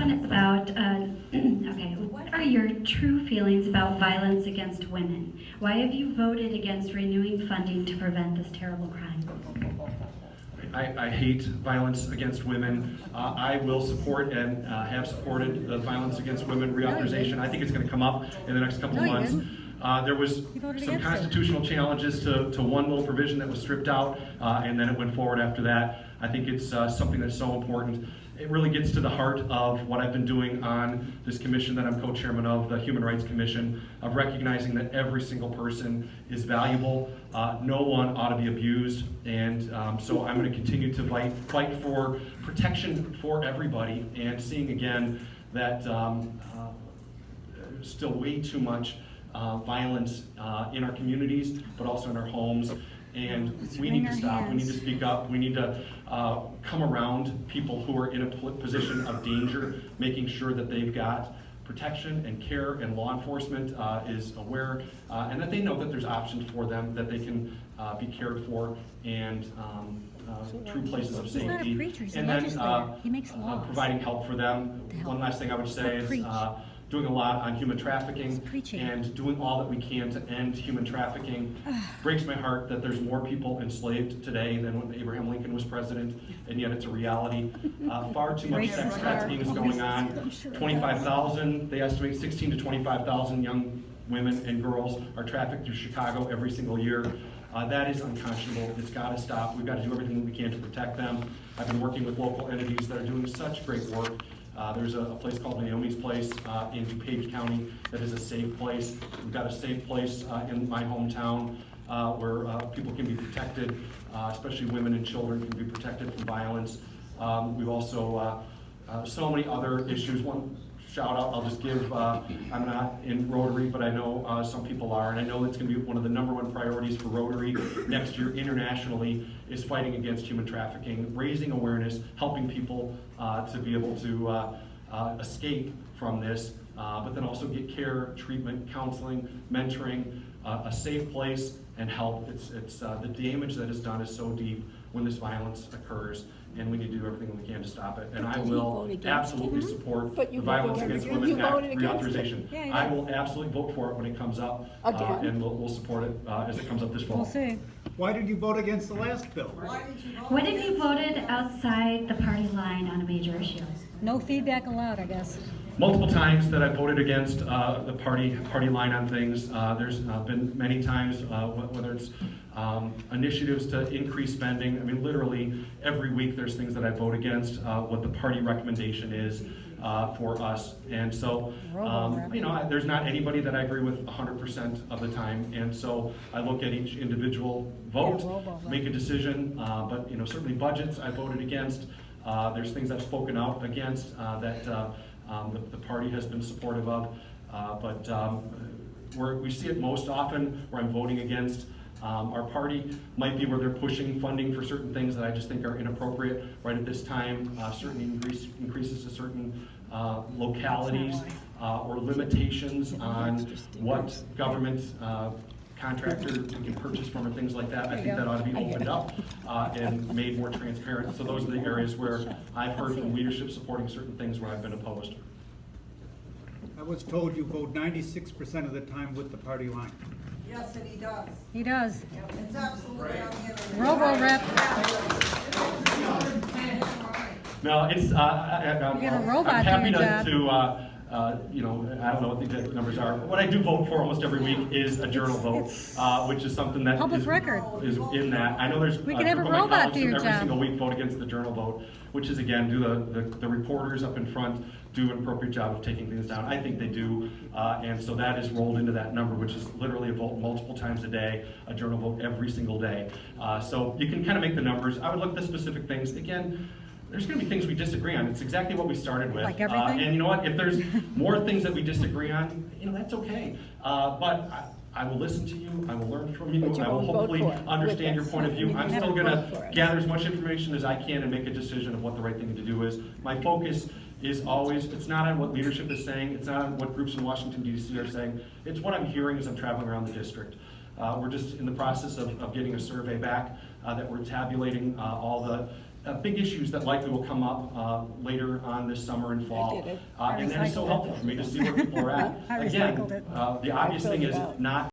one is about, okay, what are your true feelings about violence against women? Why have you voted against renewing funding to prevent this terrible crime? I hate violence against women. I will support and have supported the violence against women reauthorization. I think it's going to come up in the next couple of months. There was some constitutional challenges to one little provision that was stripped out, and then it went forward after that. I think it's something that's so important. It really gets to the heart of what I've been doing on this commission that I'm co-chairman of, the Human Rights Commission, of recognizing that every single person is valuable. No one ought to be abused, and so I'm going to continue to fight for protection for everybody, and seeing again that there's still way too much violence in our communities, but also in our homes. And we need to stop, we need to speak up, we need to come around people who are in a position of danger, making sure that they've got protection and care, and law enforcement is aware, and that they know that there's options for them, that they can be cared for, and true places of safety. And then providing help for them. One last thing I would say is doing a lot on human trafficking and doing all that we can to end human trafficking. Breaks my heart that there's more people enslaved today than when Abraham Lincoln was president, and yet it's a reality. Far too much sex trafficking is going on. 25,000, they estimate 16 to 25,000 young women and girls are trafficked through Chicago every single year. That is unconscionable. It's got to stop. We've got to do everything we can to protect them. I've been working with local entities that are doing such great work. There's a place called Naomi's Place in DuPage County that is a safe place. We've got a safe place in my hometown where people can be protected, especially women and children can be protected from violence. We've also, so many other issues. One shout out I'll just give, I'm not in Rotary, but I know some people are, and I know it's going to be one of the #1 priorities for Rotary next year internationally is fighting against human trafficking, raising awareness, helping people to be able to escape from this, but then also get care, treatment, counseling, mentoring, a safe place, and help. It's the damage that is done is so deep when this violence occurs, and we need to do everything we can to stop it. And I will absolutely support the Violence Against Women Act reauthorization. I will absolutely vote for it when it comes up, and we'll support it as it comes up this fall. We'll see. Why did you vote against the last bill? What if you voted outside the party line on a major issue? No feedback allowed, I guess. Multiple times that I voted against the party line on things. There's been many times, whether it's initiatives to increase spending. I mean, literally every week there's things that I vote against what the party recommendation is for us. And so, you know, there's not anybody that I agree with 100% of the time. And so I look at each individual vote, make a decision. But, you know, certainly budgets I voted against. There's things I've spoken out against that the party has been supportive of, but where we see it most often where I'm voting against our party might be where they're pushing funding for certain things that I just think are inappropriate right at this time, certain increases to certain localities or limitations on what government contractor we can purchase from or things like that. I think that ought to be opened up and made more transparent. So those are the areas where I've heard from leadership supporting certain things where I've been opposed. I was told you vote 96% of the time with the party line. Yes, and he does. He does. It's absolutely on the internet. Robo-rep. No, it's, I'm You got a robot happy doing your to you know, I don't know what the exact numbers are. What I do vote for almost every week is a journal vote, which is something that Public record. is in that. I know there's We can have a group of my robot colleagues do your who every job. single week vote against the journal vote, which is again, do the reporters up in front do an appropriate job of taking things down. I think they do, and so that is rolled into that number, which is literally a vote multiple times a day, a journal vote every single day. So you can kind of make the numbers. I would look at the specific things. Again, there's going to be things we disagree on. It's exactly what we started with. Like everything? And you know what? If there's more things that we disagree on, you know, that's okay. But I will listen to you. I will learn from you. I will hopefully understand your point of view. I'm still going to gather as much information as I can and make a decision of what the right thing to do is. My focus is always, it's not on what leadership is saying. It's not on what groups in Washington, D.C. are saying. It's what I'm hearing as I'm traveling around the district. We're just in the process of getting a survey back that we're tabulating all the big issues that likely will come up later on this summer and fall. did it. And that is so recycled it. helpful for me to see where people are at. I Again, recycled it. the obvious thing is not